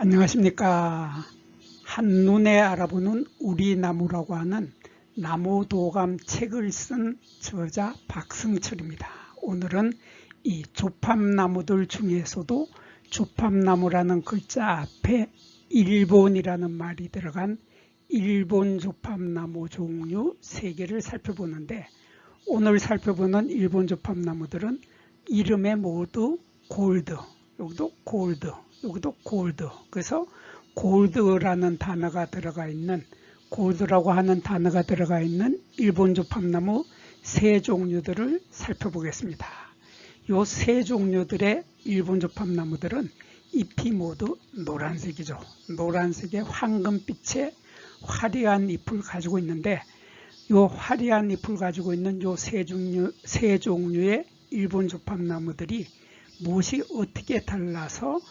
안녕하십니까. 한눈에 알아보는 우리 나무라고 하는 나무도감 책을 쓴 저자 박승철입니다. 오늘은 이 조팝나무들 중에서도 조팝나무라는 글자 앞에 일본이라는 말이 들어간 일본 조팝나무 종류 3개를 살펴보는데, 오늘 살펴보는 일본 조팝나무들은 이름에 모두 골드, 여기도 골드, 여기도 골드. 그래서 골드라는 단어가 들어가 있는, 골드라고 하는 단어가 들어가 있는 일본 조팝나무 3종류들을 살펴보겠습니다. 이 3종류들의 일본 조팝나무들은 잎이 모두 노란색이죠. 노란색의 황금빛의 화려한 잎을 가지고 있는데, 이 화려한 잎을 가지고 있는 이 3종류의 일본 조팝나무들이 무엇이 어떻게 달라서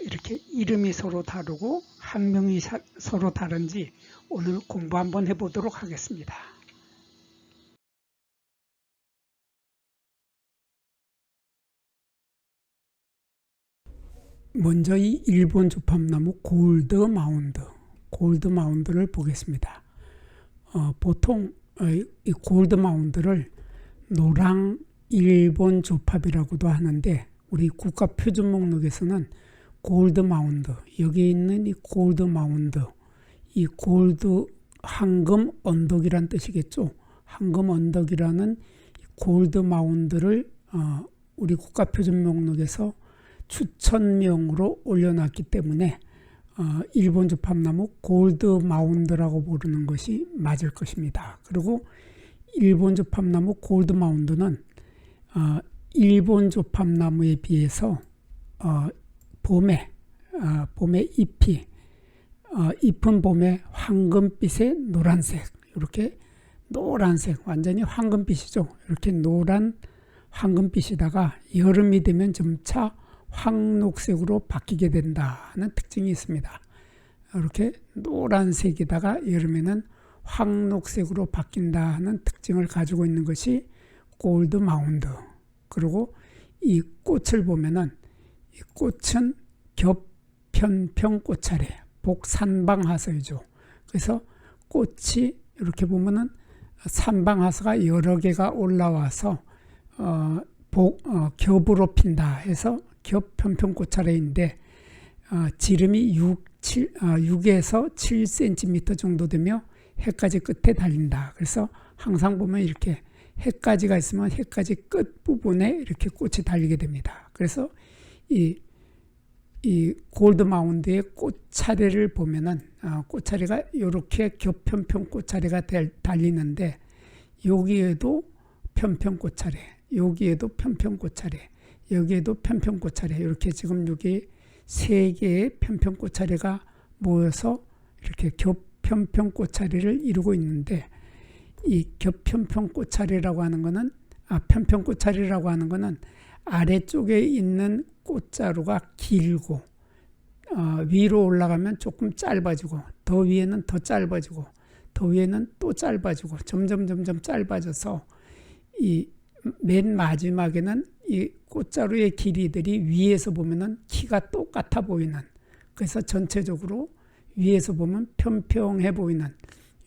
이렇게 이름이 서로 다르고 학명이 서로 다른지 오늘 공부 한번 해보도록 하겠습니다. 먼저 이 일본 조팝나무 골드 마운드를 보겠습니다. 보통 이 골드 마운드를 노랑 일본 조팝이라고도 하는데, 우리 국가 표준 목록에서는 골드 마운드, 여기 있는 이 골드 마운드, 이 골드 황금 언덕이란 뜻이겠죠. 황금 언덕이라는 골드 마운드를 우리 국가 표준 목록에서 추천명으로 올려놨기 때문에 일본 조팝나무 골드 마운드라고 부르는 것이 맞을 것입니다. 그리고 일본 조팝나무 골드 마운드는 일본 조팝나무에 비해서 봄에 잎은 봄에 황금빛의 노란색, 이렇게 노란색, 완전히 황금빛이죠. 이렇게 노란 황금빛이다가 여름이 되면 점차 황록색으로 바뀌게 된다는 특징이 있습니다. 이렇게 노란색이다가 여름에는 황록색으로 바뀐다는 특징을 가지고 있는 것이 골드 마운드. 그리고 이 꽃을 보면은, 이 꽃은 겹편평 꽃차례, 복산방하서이죠. 그래서 꽃이 이렇게 보면은 산방하서가 여러 개가 올라와서 겹으로 핀다 해서 겹편평 꽃차례인데, 지름이 6에서 7cm 정도 되며 해까지 끝에 달린다. 그래서 항상 보면 이렇게 해까지가 있으면 해까지 끝 부분에 이렇게 꽃이 달리게 됩니다. 그래서 이 골드 마운드의 꽃차례를 보면은 꽃차례가 이렇게 겹편평 꽃차례가 달리는데, 여기에도 편평 꽃차례, 여기에도 편평 꽃차례, 여기에도 편평 꽃차례, 이렇게 지금 여기 3개의 편평 꽃차례가 모여서 이렇게 겹편평 꽃차례를 이루고 있는데, 이 겹편평 꽃차례라고 하는 것은 편평 꽃차례라고 하는 것은 아래쪽에 있는 꽃자루가 길고 위로 올라가면 조금 짧아지고, 더 위에는 더 짧아지고, 더 위에는 또 짧아지고, 점점 짧아져서 이 맨 마지막에는 이 꽃자루의 길이들이 위에서 보면은 키가 똑같아 보이는, 그래서 전체적으로 위에서 보면 평평해 보이는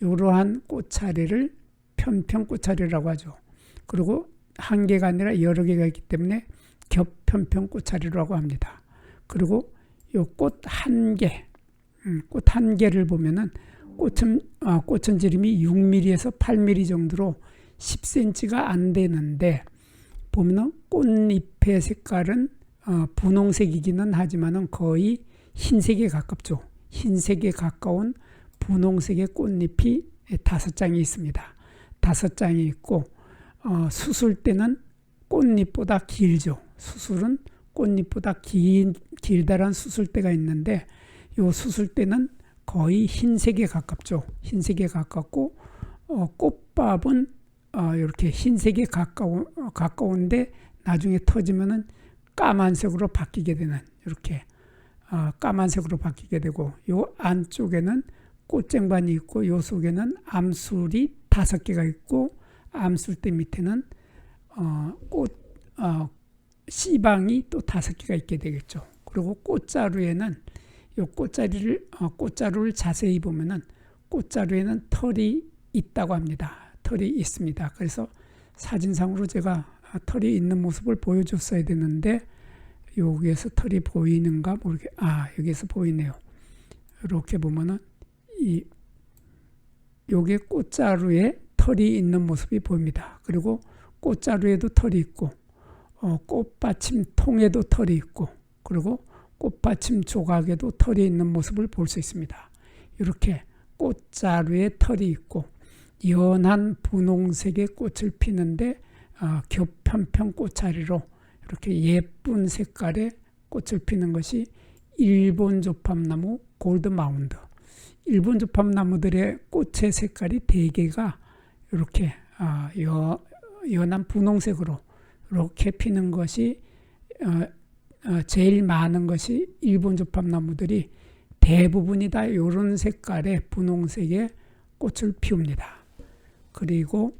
이러한 꽃차례를 편평 꽃차례라고 하죠. 그리고 한 개가 아니라 여러 개가 있기 때문에 겹편평 꽃차례라고 합니다. 그리고 이 꽃 한 개를 보면은 꽃은 지름이 6mm에서 8mm 정도로 10cm가 안 되는데, 보면은 꽃잎의 색깔은 분홍색이기는 하지만은 거의 흰색에 가깝죠. 흰색에 가까운 분홍색의 꽃잎이 5장이 있습니다. 5장이 있고, 수술 때는 꽃잎보다 길죠. 수술은 꽃잎보다 길다란 수술대가 있는데, 이 수술대는 거의 흰색에 가깝죠. 흰색에 가깝고, 꽃밥은 이렇게 흰색에 가까운데 나중에 터지면은 까만색으로 바뀌게 되는, 이렇게 까만색으로 바뀌게 되고, 이 안쪽에는 꽃쟁반이 있고, 이 속에는 암술이 5개가 있고, 암술대 밑에는 씨방이 또 5개가 있게 되겠죠. 그리고 꽃자루에는 이 꽃자루를 자세히 보면은 꽃자루에는 털이 있다고 합니다. 털이 있습니다. 그래서 사진상으로 제가 털이 있는 모습을 보여줬어야 되는데 여기에서 털이 보이는가 여기에서 보이네요. 이렇게 보면은 요게 꽃자루에 털이 있는 모습이 보입니다. 그리고 꽃자루에도 털이 있고 꽃받침 통에도 털이 있고 그리고 꽃받침 조각에도 털이 있는 모습을 볼 수 있습니다. 이렇게 꽃자루에 털이 있고 연한 분홍색의 꽃을 피는데 겹편편 꽃자리로 이렇게 예쁜 색깔의 꽃을 피는 것이 일본 조팝나무 골드마운드. 일본 조팝나무들의 꽃의 색깔이 대개가 이렇게 연한 분홍색으로 이렇게 피는 것이 제일 많은 것이 일본 조팝나무들이 대부분이 다 이런 색깔의 분홍색의 꽃을 피웁니다. 그리고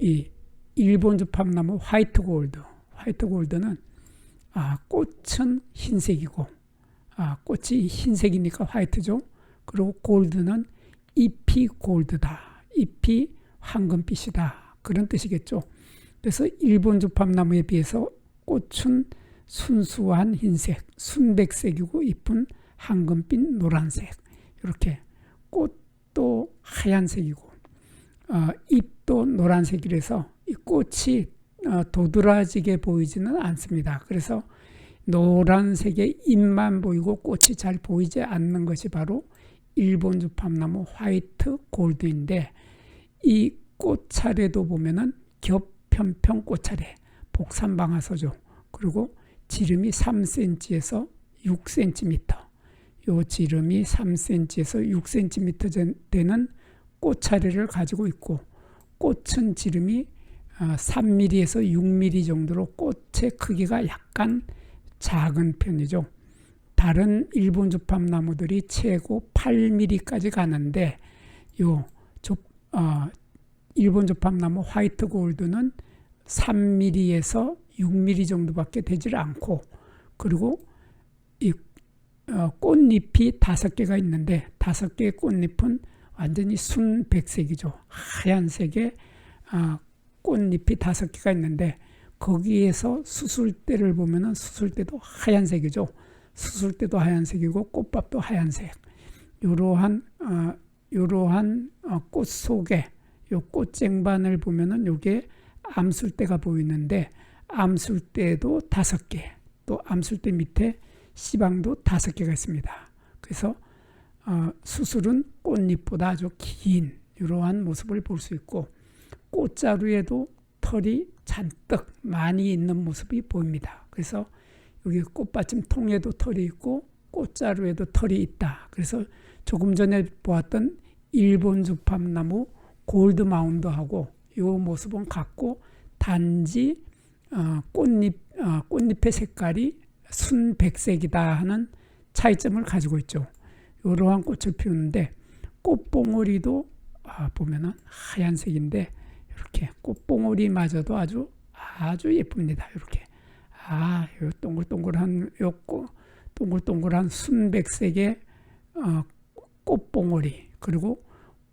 이 일본 조팝나무 화이트 골드는 꽃은 흰색이고 꽃이 흰색이니까 화이트죠. 그리고 골드는 잎이 골드다. 잎이 황금빛이다. 그런 뜻이겠죠. 그래서 일본 조팝나무에 비해서 꽃은 순수한 흰색, 순백색이고 잎은 황금빛 노란색. 이렇게 꽃도 하얀색이고 잎도 노란색이라서 이 꽃이 도드라지게 보이지는 않습니다. 그래서 노란색의 잎만 보이고 꽃이 잘 보이지 않는 것이 바로 일본 조팝나무 화이트 골드인데 이 꽃차례도 보면은 겹편편 꽃차례, 복삼방아서죠. 그리고 지름이 3cm에서 6cm, 요 지름이 3cm에서 6cm 되는 꽃차례를 가지고 있고 꽃은 지름이 3mm에서 6mm 정도로 꽃의 크기가 약간 작은 편이죠. 다른 일본 조팝나무들이 최고 8mm까지 가는데 일본 조팝나무 화이트 골드는 3mm에서 6mm 정도밖에 되질 않고 그리고 이 꽃잎이 5개가 있는데 5개의 꽃잎은 완전히 순백색이죠. 하얀색의 꽃잎이 5개가 있는데 거기에서 수술대를 보면은 수술대도 하얀색이죠. 수술대도 하얀색이고 꽃밥도 하얀색. 이러한 꽃 속에 요 꽃쟁반을 보면은 요게 암술대가 보이는데 암술대도 5개, 또 암술대 밑에 씨방도 5개가 있습니다. 그래서 수술은 꽃잎보다 아주 긴 이러한 모습을 볼 수 있고 꽃자루에도 털이 잔뜩 많이 있는 모습이 보입니다. 그래서 여기 꽃받침 통에도 털이 있고 꽃자루에도 털이 있다. 그래서 조금 전에 보았던 일본 조팝나무 골드마운드하고 이 모습은 같고 단지 꽃잎의 색깔이 순백색이다 하는 차이점을 가지고 있죠. 이러한 꽃을 피우는데 꽃봉오리도 보면은 하얀색인데 이렇게 꽃봉오리마저도 아주 예쁩니다. 이렇게 요 동글동글한 순백색의 꽃봉오리 그리고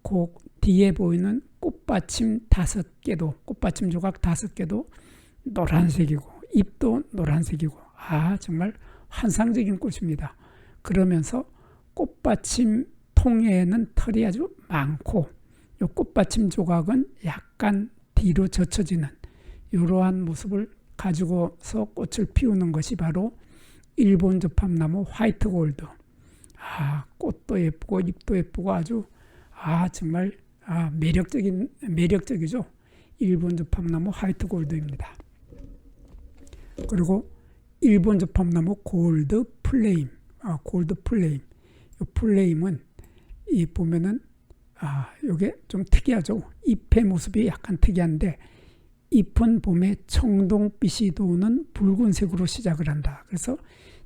그 뒤에 보이는 꽃받침 5개도 꽃받침 조각 5개도 노란색이고 잎도 노란색이고 정말 환상적인 꽃입니다. 그러면서 꽃받침 통에는 털이 아주 많고 이 꽃받침 조각은 약간 뒤로 젖혀지는 이러한 모습을 가지고서 꽃을 피우는 것이 바로 일본 조팝나무 화이트 골드. 꽃도 예쁘고 잎도 예쁘고 아주 정말 매력적이죠. 일본 조팝나무 화이트 골드입니다. 그리고 일본 조팝나무 골드 플레임. 이 플레임은 보면은 요게 좀 특이하죠. 잎의 모습이 약간 특이한데 잎은 봄에 청동빛이 도는 붉은색으로 시작을 한다. 그래서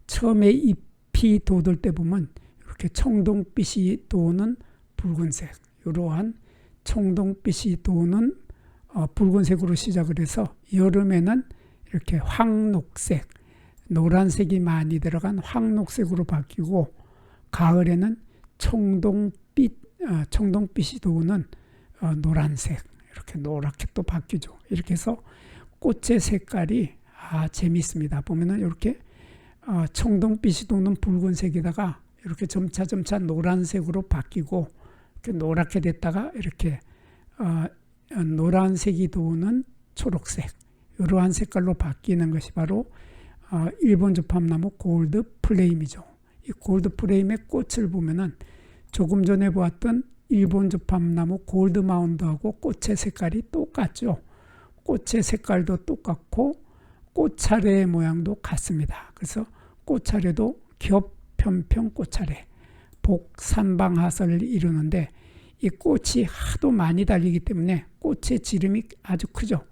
처음에 잎이 돋을 때 보면 이렇게 청동빛이 도는 붉은색, 이러한 청동빛이 도는 붉은색으로 시작을 해서 여름에는 이렇게 황녹색, 노란색이 많이 들어간 황녹색으로 바뀌고 가을에는 청동빛이 도는 노란색, 이렇게 노랗게 또 바뀌죠. 이렇게 해서 꽃의 색깔이 재밌습니다. 보면은 이렇게 청동빛이 도는 붉은색에다가 이렇게 점차 노란색으로 바뀌고, 이렇게 노랗게 됐다가 이렇게 노란색이 도는 초록색, 이러한 색깔로 바뀌는 것이 바로 일본 조팝나무 골드 플레임이죠. 이 골드 플레임의 꽃을 보면은 조금 전에 보았던 일본 조팝나무 골드 마운드하고 꽃의 색깔이 똑같죠. 꽃의 색깔도 똑같고 꽃차례의 모양도 같습니다. 그래서 꽃차례도 겹편평 꽃차례, 복산방하설을 이루는데, 이 꽃이 하도 많이 달리기 때문에 꽃의 지름이 아주 크죠.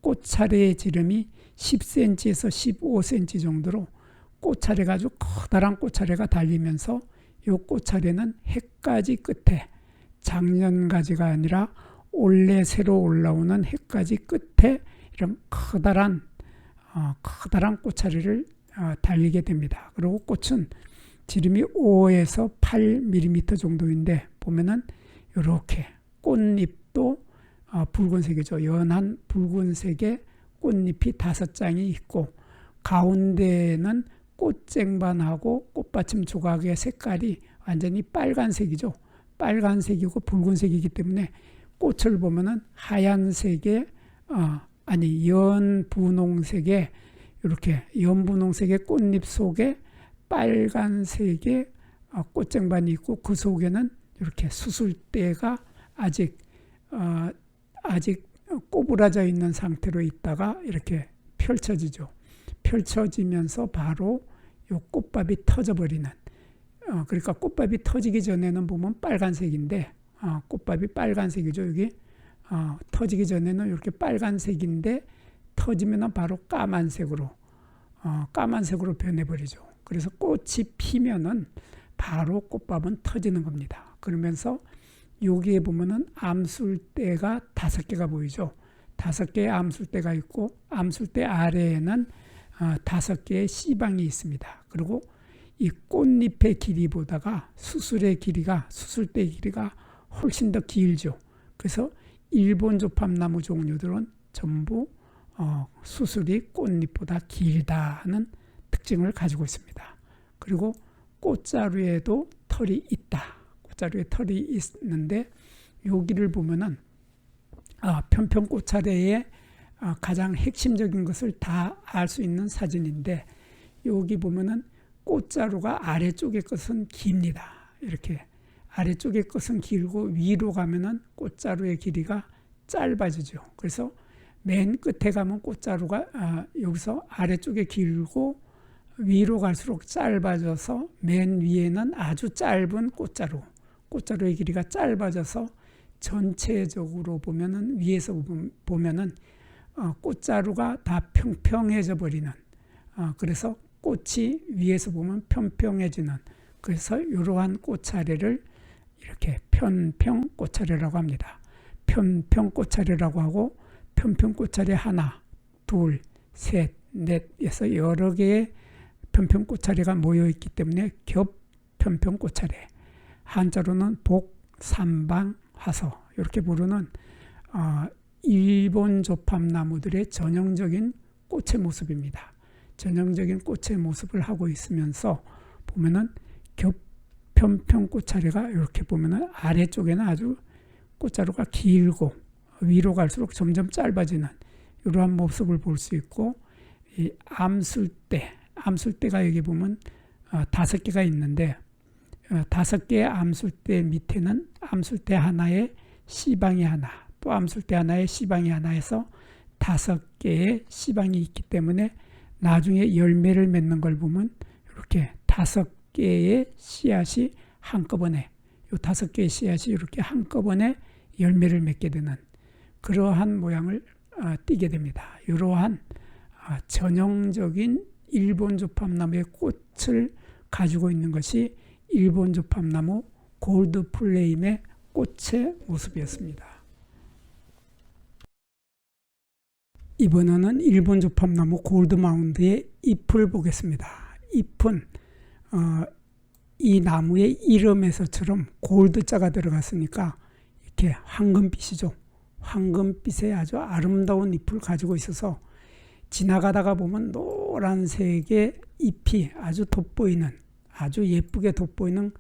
꽃차례의 지름이 10cm에서 15cm 정도로 꽃차례가 아주 커다란 꽃차례가 달리면서 이 꽃차례는 해까지 끝에, 작년가지가 아니라 올해 새로 올라오는 해까지 끝에 이런 커다란 꽃차례를 달리게 됩니다. 그리고 꽃은 지름이 5에서 8mm 정도인데, 보면은 이렇게 꽃잎도 붉은색이죠. 연한 붉은색의 꽃잎이 5장이 있고, 가운데는 꽃쟁반하고 꽃받침 조각의 색깔이 완전히 빨간색이죠. 빨간색이고 붉은색이기 때문에 꽃을 보면은 하얀색의 연분홍색의, 이렇게 연분홍색의 꽃잎 속에 빨간색의 꽃쟁반이 있고, 그 속에는 이렇게 수술대가 아직 꼬부라져 있는 상태로 있다가 이렇게 펼쳐지죠. 펼쳐지면서 바로 이 꽃밥이 터져버리는, 그러니까 꽃밥이 터지기 전에는 보면 빨간색인데, 꽃밥이 빨간색이죠. 여기 터지기 전에는 이렇게 빨간색인데, 터지면 바로 까만색으로 변해버리죠. 그래서 꽃이 피면은 바로 꽃밥은 터지는 겁니다. 그러면서 여기에 보면은 암술대가 5개가 보이죠. 5개의 암술대가 있고, 암술대 아래에는 5개의 씨방이 있습니다. 그리고 이 꽃잎의 길이보다가 수술대의 길이가 훨씬 더 길죠. 그래서 일본 조팝나무 종류들은 전부 수술이 꽃잎보다 길다는 특징을 가지고 있습니다. 그리고 꽃자루에도 털이 있다. 꽃자루에 털이 있는데, 여기를 보면은 편평 꽃차례의 가장 핵심적인 것을 다 알 수 있는 사진인데, 여기 보면은 꽃자루가 아래쪽의 것은 깁니다. 이렇게 아래쪽의 것은 길고, 위로 가면은 꽃자루의 길이가 짧아지죠. 그래서 맨 끝에 가면 꽃자루가 여기서 아래쪽에 길고, 위로 갈수록 짧아져서 맨 위에는 아주 짧은 꽃자루의 길이가 짧아져서 전체적으로 보면은, 위에서 보면은 꽃자루가 다 평평해져 버리는, 그래서 꽃이 위에서 보면 평평해지는, 그래서 이러한 꽃차례를 이렇게 편평 꽃차례라고 합니다. 편평 꽃차례라고 하고, 편평 꽃차례 하나, 둘, 셋, 넷에서 여러 개의 편평 꽃차례가 모여 있기 때문에 겹편평 꽃차례, 한자로는 복삼방화서 이렇게 부르는 일본 조팝나무들의 전형적인 꽃의 모습입니다. 전형적인 꽃의 모습을 하고 있으면서 보면은 겹편평 꽃차례가 이렇게 보면은 아래쪽에는 아주 꽃자루가 길고, 위로 갈수록 점점 짧아지는 이러한 모습을 볼 수 있고, 이 암술대가 여기 보면 5개가 있는데, 5개의 암술대 밑에는 암술대 하나에 씨방이 하나, 또 암술대 하나에 씨방이 하나 해서 5개의 씨방이 있기 때문에 나중에 열매를 맺는 걸 보면 이렇게 5개의 씨앗이 한꺼번에, 이 5개의 씨앗이 이렇게 한꺼번에 열매를 맺게 되는 그러한 모양을 띠게 됩니다. 이러한 전형적인 일본 조팝나무의 꽃을 가지고 있는 것이 일본 조팝나무 골드 플레임의 꽃의 모습이었습니다. 이번에는 일본 조팝나무 골드 마운드의 잎을 보겠습니다. 잎은 이 나무의 이름에서처럼 골드자가 들어갔으니까 이렇게 황금빛이죠. 황금빛의 아주 아름다운 잎을 가지고 있어서 지나가다가 보면 노란색의 잎이 아주 돋보이는, 아주 예쁘게 돋보이는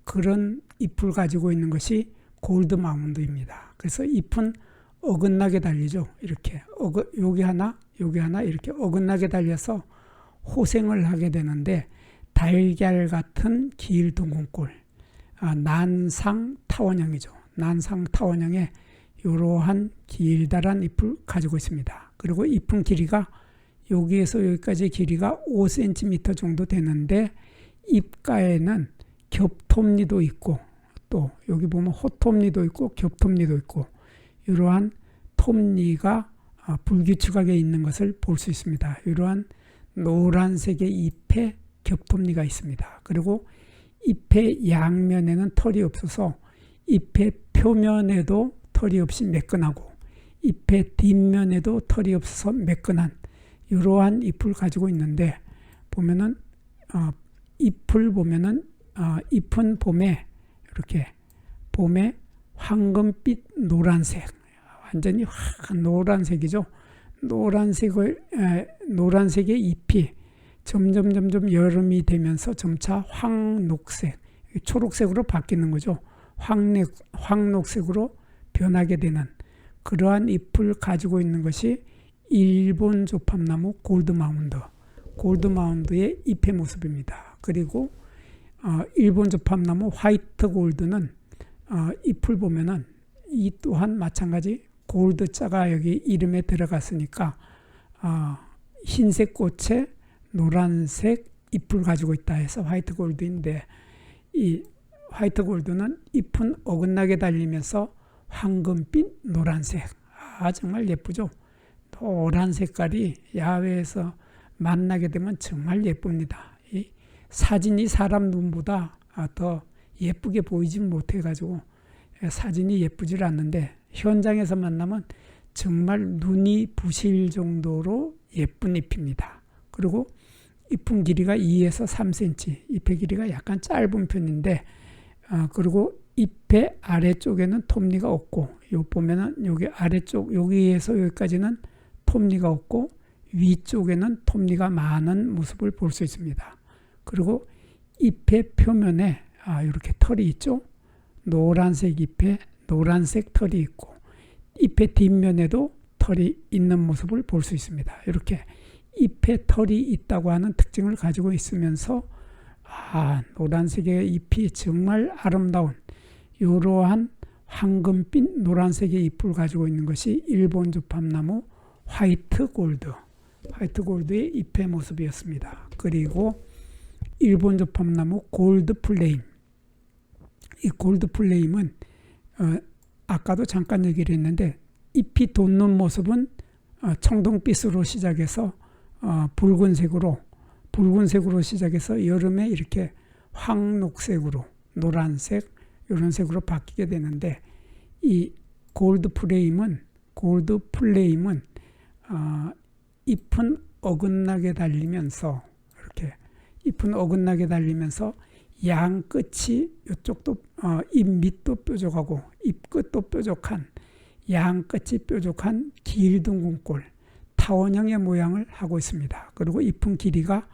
그런 잎을 가지고 있는 것이 골드 마운드입니다. 그래서 잎은 어긋나게 달리죠. 이렇게 여기 하나 여기 하나 이렇게 어긋나게 달려서 호생을 하게 되는데, 달걀 같은 길둥근꼴, 난상 타원형이죠. 난상 타원형의 이러한 길다란 잎을 가지고 있습니다. 그리고 잎은 길이가 여기에서 여기까지 길이가 5cm 정도 되는데, 잎가에는 겹톱니도 있고, 또 여기 보면 호톱니도 있고 겹톱니도 있고, 이러한 톱니가 불규칙하게 있는 것을 볼 수 있습니다. 이러한 노란색의 잎에 겹톱니가 있습니다. 그리고 잎의 양면에는 털이 없어서 잎의 표면에도 털이 없이 매끈하고, 잎의 뒷면에도 털이 없어서 매끈한 이러한 잎을 가지고 있는데, 보면은 잎을 보면은 잎은 봄에 이렇게 봄에 황금빛 노란색, 완전히 노란색이죠. 노란색의 잎이 점점 여름이 되면서 점차 황녹색, 초록색으로 바뀌는 거죠. 황녹색으로 변하게 되는 그러한 잎을 가지고 있는 것이 일본 조팝나무 골드마운드의 잎의 모습입니다. 그리고 일본 조팝나무 화이트 골드는 잎을 보면은 이 또한 마찬가지 골드자가 여기 이름에 들어갔으니까 흰색 꽃에 노란색 잎을 가지고 있다 해서 화이트 골드인데, 이 화이트 골드는 잎은 어긋나게 달리면서 황금빛 노란색, 정말 예쁘죠. 노란 색깔이 야외에서 만나게 되면 정말 예쁩니다. 이 사진이 사람 눈보다 더 예쁘게 보이지 못해가지고 사진이 예쁘질 않는데, 현장에서 만나면 정말 눈이 부실 정도로 예쁜 잎입니다. 그리고 잎은 길이가 2에서 3cm, 잎의 길이가 약간 짧은 편인데, 그리고 잎의 아래쪽에는 톱니가 없고, 요 보면은 여기 아래쪽 여기에서 여기까지는 톱니가 없고, 위쪽에는 톱니가 많은 모습을 볼 수 있습니다. 그리고 잎의 표면에 이렇게 털이 있죠. 노란색 잎에 노란색 털이 있고, 잎의 뒷면에도 털이 있는 모습을 볼 수 있습니다. 이렇게 잎에 털이 있다고 하는 특징을 가지고 있으면서 노란색의 잎이 정말 아름다운 이러한 황금빛 노란색의 잎을 가지고 있는 것이 일본 조팝나무 화이트 골드의 잎의 모습이었습니다. 그리고 일본 조팝나무 골드 플레임, 이 골드 플레임은 아까도 잠깐 얘기를 했는데, 잎이 돋는 모습은 청동빛으로 시작해서 붉은색으로 시작해서 여름에 이렇게 황녹색으로, 노란색 이런 색으로 바뀌게 되는데, 이 골드 플레임은 잎은 어긋나게 달리면서 양 끝이 이쪽도 잎 밑도 뾰족하고 잎 끝도 뾰족한, 양 끝이 뾰족한 길둥근꼴 타원형의 모양을 하고 있습니다. 그리고 잎은 길이가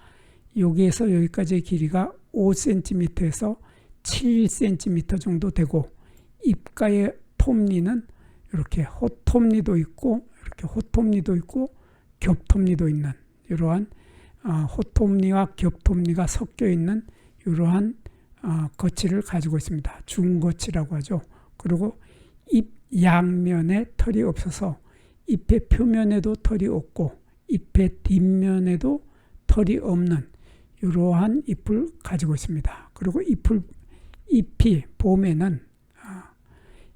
여기에서 여기까지의 길이가 5cm에서 7cm 정도 되고, 잎가의 톱니는 이렇게 호톱니도 있고 겹톱니도 있는 이러한 호톱니와 겹톱니가 섞여 있는 이러한 거치를 가지고 있습니다. 중거치라고 하죠. 그리고 잎 양면에 털이 없어서 잎의 표면에도 털이 없고 잎의 뒷면에도 털이 없는 이러한 잎을 가지고 있습니다. 그리고 잎이 봄에는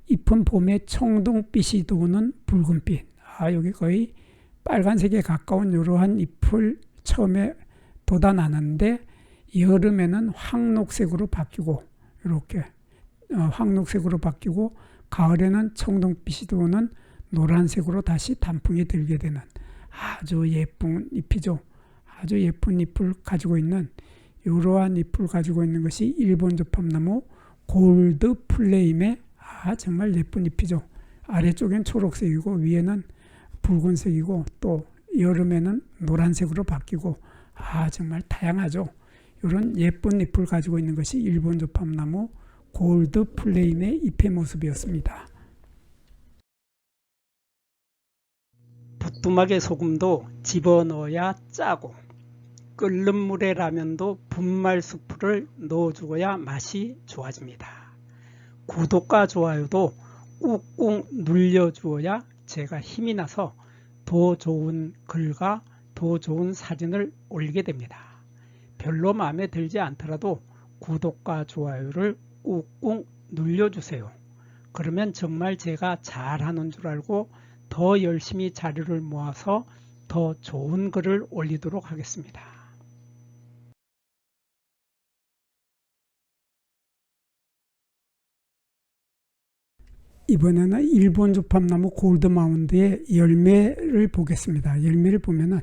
잎은 봄에 청동빛이 도는 붉은빛, 여기 거의 빨간색에 가까운 이러한 잎을 처음에 돋아나는데, 여름에는 황녹색으로 바뀌고 이렇게 황녹색으로 바뀌고, 가을에는 청동빛이 도는 노란색으로 다시 단풍이 들게 되는 아주 예쁜 잎이죠. 아주 예쁜 잎을 가지고 있는 이러한 잎을 가지고 있는 것이 일본 조팝나무 골드 플레임의 정말 예쁜 잎이죠. 아래쪽엔 초록색이고 위에는 붉은색이고 또 여름에는 노란색으로 바뀌고 정말 다양하죠. 이런 예쁜 잎을 가지고 있는 것이 일본 조팝나무 골드 플레임의 잎의 모습이었습니다. 부뚜막에 소금도 집어넣어야 짜고 끓는 물에 라면도 분말 스프를 넣어주어야 맛이 좋아집니다. 구독과 좋아요도 꾹꾹 눌려주어야 제가 힘이 나서 더 좋은 글과 더 좋은 사진을 올리게 됩니다. 별로 마음에 들지 않더라도 구독과 좋아요를 꾹꾹 눌려주세요. 그러면 정말 제가 잘하는 줄 알고 더 열심히 자료를 모아서 더 좋은 글을 올리도록 하겠습니다. 이번에는 일본 조팝나무 골드마운드의 열매를 보겠습니다. 열매를 보면은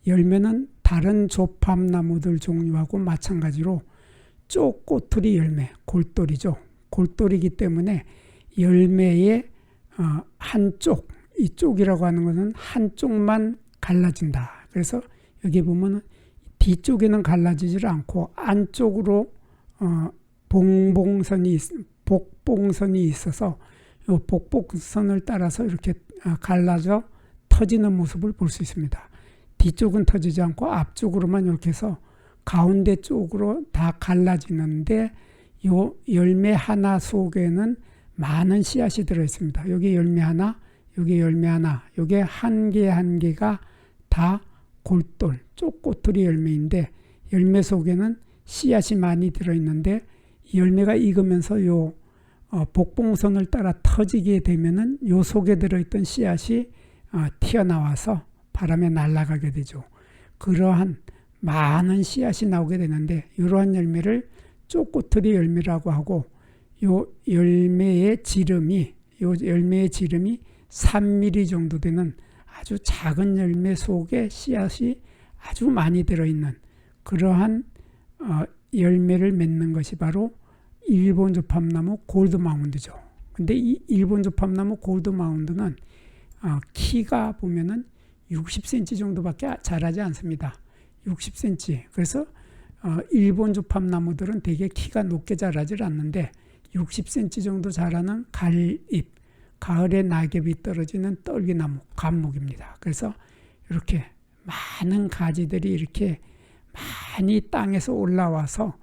열매는 다른 조팝나무들 종류하고 마찬가지로 쪼꼬투리 열매, 골돌이죠. 골돌이기 때문에 열매의 한쪽, 이 쪽이라고 하는 것은 한쪽만 갈라진다. 그래서 여기 보면 뒤쪽에는 갈라지질 않고 안쪽으로 복봉선이 있어서 이 복봉선을 따라서 이렇게 갈라져 터지는 모습을 볼 수 있습니다. 뒤쪽은 터지지 않고 앞쪽으로만 이렇게 해서 가운데 쪽으로 다 갈라지는데 이 열매 하나 속에는 많은 씨앗이 들어 있습니다. 여기 열매 하나, 여기 열매 하나, 여기 한 개 한 개가 다 골돌, 쪼꼬투리 열매인데 열매 속에는 씨앗이 많이 들어 있는데 열매가 익으면서 요 복봉선을 따라 터지게 되면은 요 속에 들어있던 씨앗이 튀어나와서 바람에 날아가게 되죠. 그러한 많은 씨앗이 나오게 되는데 이러한 열매를 쪼꼬투리 열매라고 하고 요 열매의 지름이 3mm 정도 되는 아주 작은 열매 속에 씨앗이 아주 많이 들어있는 그러한 열매를 맺는 것이 바로 일본 조팝나무 골드마운드죠. 근데 이 일본 조팝나무 골드마운드는 키가 보면은 60cm 정도밖에 자라지 않습니다. 60cm. 그래서 일본 조팝나무들은 되게 키가 높게 자라질 않는데 60cm 정도 자라는 갈잎, 가을에 낙엽이 떨어지는 떨기나무, 감목입니다. 그래서 이렇게 많은 가지들이 이렇게 많이 땅에서 올라와서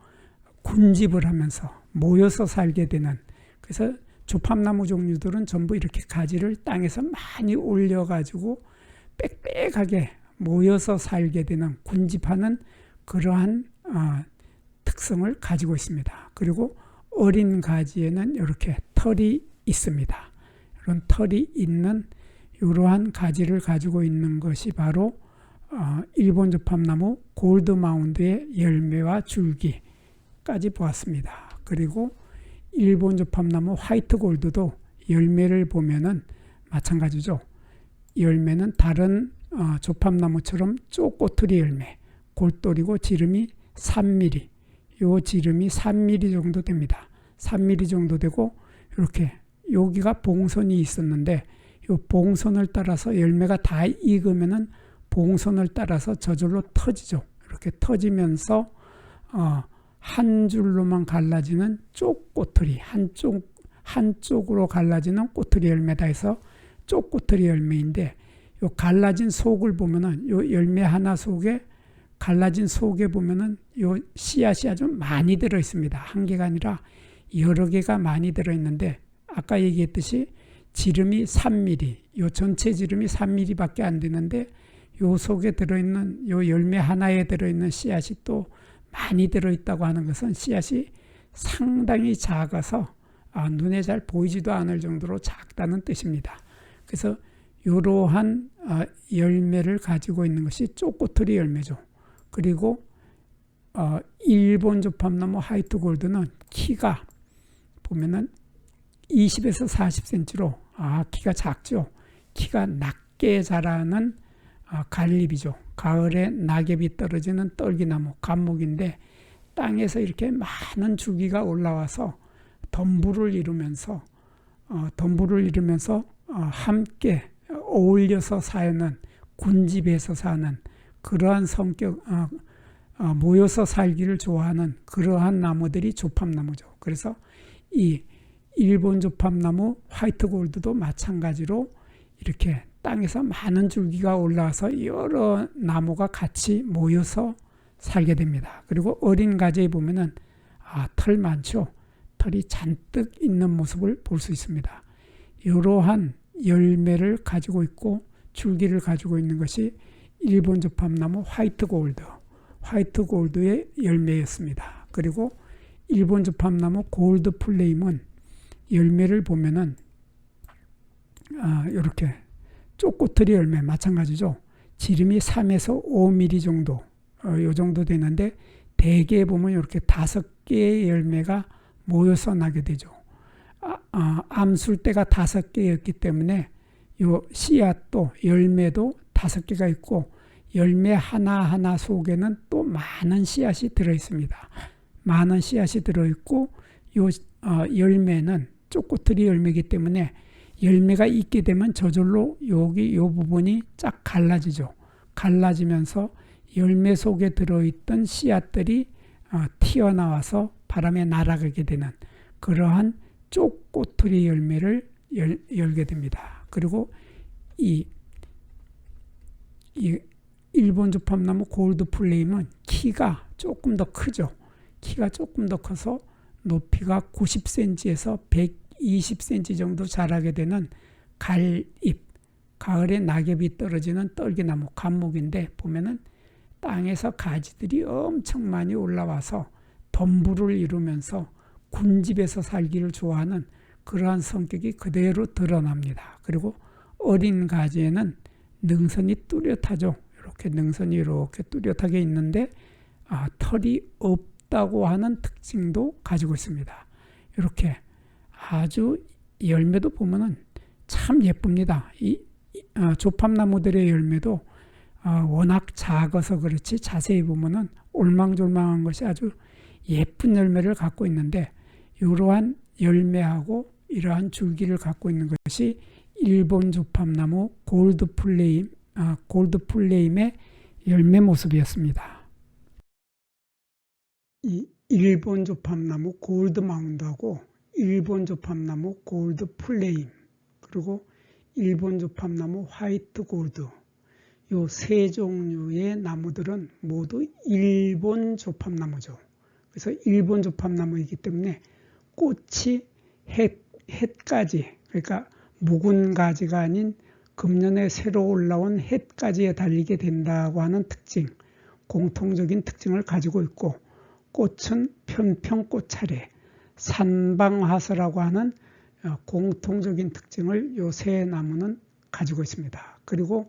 군집을 하면서 모여서 살게 되는, 그래서 조팝나무 종류들은 전부 이렇게 가지를 땅에서 많이 올려가지고 빽빽하게 모여서 살게 되는, 군집하는 그러한 특성을 가지고 있습니다. 그리고 어린 가지에는 이렇게 털이 있습니다. 이런 털이 있는 이러한 가지를 가지고 있는 것이 바로 일본 조팝나무 골드마운드의 열매와 줄기까지 보았습니다. 그리고 일본 조팝나무 화이트 골드도 열매를 보면은 마찬가지죠. 열매는 다른 조팝나무처럼 쪼꼬투리 열매, 골돌이고 지름이 3mm, 요 지름이 3mm 정도 됩니다. 3mm 정도 되고 이렇게 여기가 봉선이 있었는데 요 봉선을 따라서 열매가 다 익으면은 봉선을 따라서 저절로 터지죠. 이렇게 터지면서 한 줄로만 갈라지는 쪼꼬투리, 한쪽으로 갈라지는 꼬투리 열매다 해서 쪼꼬투리 열매인데, 요 갈라진 속을 보면은 요 열매 하나 속에 갈라진 속에 보면은 요 씨앗이 아주 많이 들어 있습니다. 한 개가 아니라 여러 개가 많이 들어 있는데, 아까 얘기했듯이 지름이 3mm, 요 전체 지름이 3mm밖에 안 되는데 요 속에 들어있는 요 열매 하나에 들어있는 씨앗이 또 많이 들어있다고 하는 것은 씨앗이 상당히 작아서 눈에 잘 보이지도 않을 정도로 작다는 뜻입니다. 그래서 이러한 열매를 가지고 있는 것이 쪼꼬투리 열매죠. 그리고 일본 조팝나무 화이트 골드는 키가 보면은 20에서 40cm로 키가 작죠. 키가 낮게 자라는 갈잎이죠. 가을에 낙엽이 떨어지는 떨기나무, 감목인데 땅에서 이렇게 많은 줄기가 올라와서 덤불을 이루면서 함께 어울려서 사는, 군집에서 사는 그러한 성격, 모여서 살기를 좋아하는 그러한 나무들이 조팝나무죠. 그래서 이 일본 조팝나무 화이트 골드도 마찬가지로 이렇게 땅에서 많은 줄기가 올라와서 여러 나무가 같이 모여서 살게 됩니다. 그리고 어린 가지에 보면은 털 많죠. 털이 잔뜩 있는 모습을 볼 수 있습니다. 이러한 열매를 가지고 있고 줄기를 가지고 있는 것이 일본 조팝나무 화이트 골드의 열매였습니다. 그리고 일본 조팝나무 골드 플레임은 열매를 보면은 이렇게 쪼꼬트리 열매 마찬가지죠. 지름이 3에서 5mm 정도, 요 정도 되는데 대개 보면 이렇게 5개의 열매가 모여서 나게 되죠. 암술대가 5개였기 때문에 요 씨앗도 열매도 5개가 있고 열매 하나하나 속에는 또 많은 씨앗이 들어 있습니다. 많은 씨앗이 들어 있고 요 열매는 쪼꼬트리 열매이기 때문에 열매가 있게 되면 저절로 여기 요 부분이 쫙 갈라지죠. 갈라지면서 열매 속에 들어있던 씨앗들이 튀어나와서 바람에 날아가게 되는 그러한 쪼꼬트리 열매를 열게 됩니다. 그리고 이 일본 조팝나무 골드 플레임은 키가 조금 더 크죠. 키가 조금 더 커서 높이가 90cm에서 120cm 정도 자라게 되는 갈잎, 가을에 낙엽이 떨어지는 떨기나무, 감목인데 보면은 땅에서 가지들이 엄청 많이 올라와서 덤불을 이루면서 군집에서 살기를 좋아하는 그러한 성격이 그대로 드러납니다. 그리고 어린 가지에는 능선이 뚜렷하죠. 이렇게 능선이 이렇게 뚜렷하게 있는데 털이 없다고 하는 특징도 가지고 있습니다. 이렇게 아주 열매도 보면은 참 예쁩니다. 이 조팝나무들의 열매도 워낙 작아서 그렇지 자세히 보면은 올망졸망한 것이 아주 예쁜 열매를 갖고 있는데 이러한 열매하고 이러한 줄기를 갖고 있는 것이 일본 조팝나무 골드 플레임의 열매 모습이었습니다. 이 일본 조팝나무 골드 마운드하고 일본 조팝나무 골드 플레임 그리고 일본 조팝나무 화이트 골드 요 세 종류의 나무들은 모두 일본 조팝나무죠. 그래서 일본 조팝나무이기 때문에 꽃이 햇가지, 그러니까 묵은 가지가 아닌 금년에 새로 올라온 햇가지에 달리게 된다고 하는 특징, 공통적인 특징을 가지고 있고 꽃은 편평꽃차례, 산방화서라고 하는 공통적인 특징을 요 세 나무는 가지고 있습니다. 그리고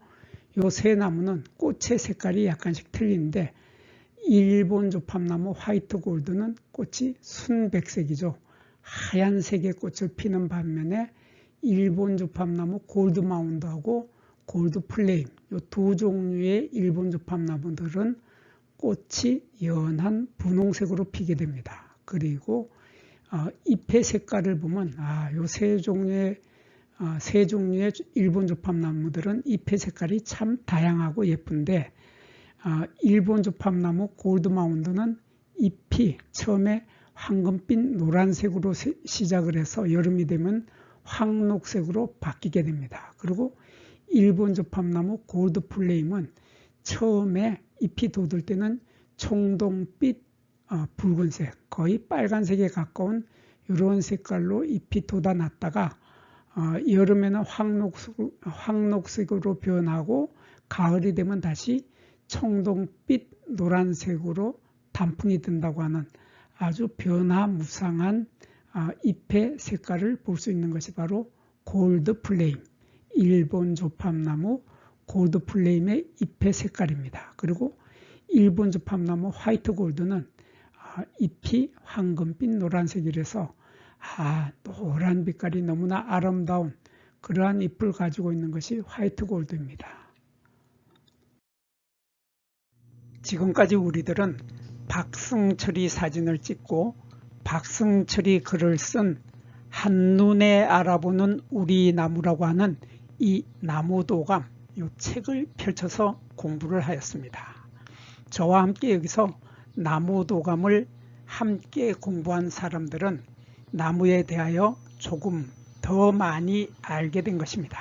요 세 나무는 꽃의 색깔이 약간씩 틀린데 일본 조팝나무 화이트 골드는 꽃이 순백색이죠. 하얀색의 꽃을 피는 반면에 일본 조팝나무 골드 마운드하고 골드 플레임 이 두 종류의 일본 조팝나무들은 꽃이 연한 분홍색으로 피게 됩니다. 그리고 잎의 색깔을 보면 이 세 종류의 일본 조팝나무들은 잎의 색깔이 참 다양하고 예쁜데 일본 조팝나무 골드 마운드는 잎이 처음에 황금빛 노란색으로 시작을 해서 여름이 되면 황록색으로 바뀌게 됩니다. 그리고 일본 조팝나무 골드 플레임은 처음에 잎이 돋을 때는 청동빛 붉은색 거의 빨간색에 가까운 이런 색깔로 잎이 돋아났다가 여름에는 황록색으로 변하고 가을이 되면 다시 청동빛 노란색으로 단풍이 든다고 하는 아주 변화무쌍한 잎의 색깔을 볼 수 있는 것이 바로 골드 플레임, 일본 조팝나무 골드 플레임의 잎의 색깔입니다. 그리고 일본 조팝나무 화이트 골드는 잎이 황금빛 노란색이라서 노란 빛깔이 너무나 아름다운 그러한 잎을 가지고 있는 것이 화이트 골드입니다. 지금까지 우리들은 박승철이 사진을 찍고 박승철이 글을 쓴 한눈에 알아보는 우리 나무라고 하는 이 나무도감, 이 책을 펼쳐서 공부를 하였습니다. 저와 함께 여기서 나무도감을 함께 공부한 사람들은 나무에 대하여 조금 더 많이 알게 된 것입니다.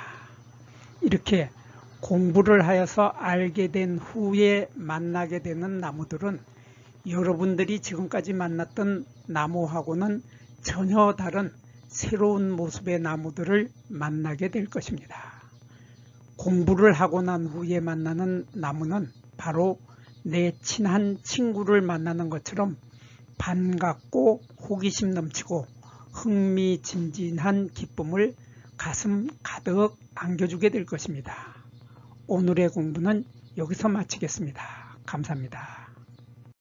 이렇게 공부를 하여서 알게 된 후에 만나게 되는 나무들은 여러분들이 지금까지 만났던 나무하고는 전혀 다른 새로운 모습의 나무들을 만나게 될 것입니다. 공부를 하고 난 후에 만나는 나무는 바로 내 친한 친구를 만나는 것처럼 반갑고 호기심 넘치고 흥미진진한 기쁨을 가슴 가득 안겨주게 될 것입니다. 오늘의 공부는 여기서 마치겠습니다. 감사합니다.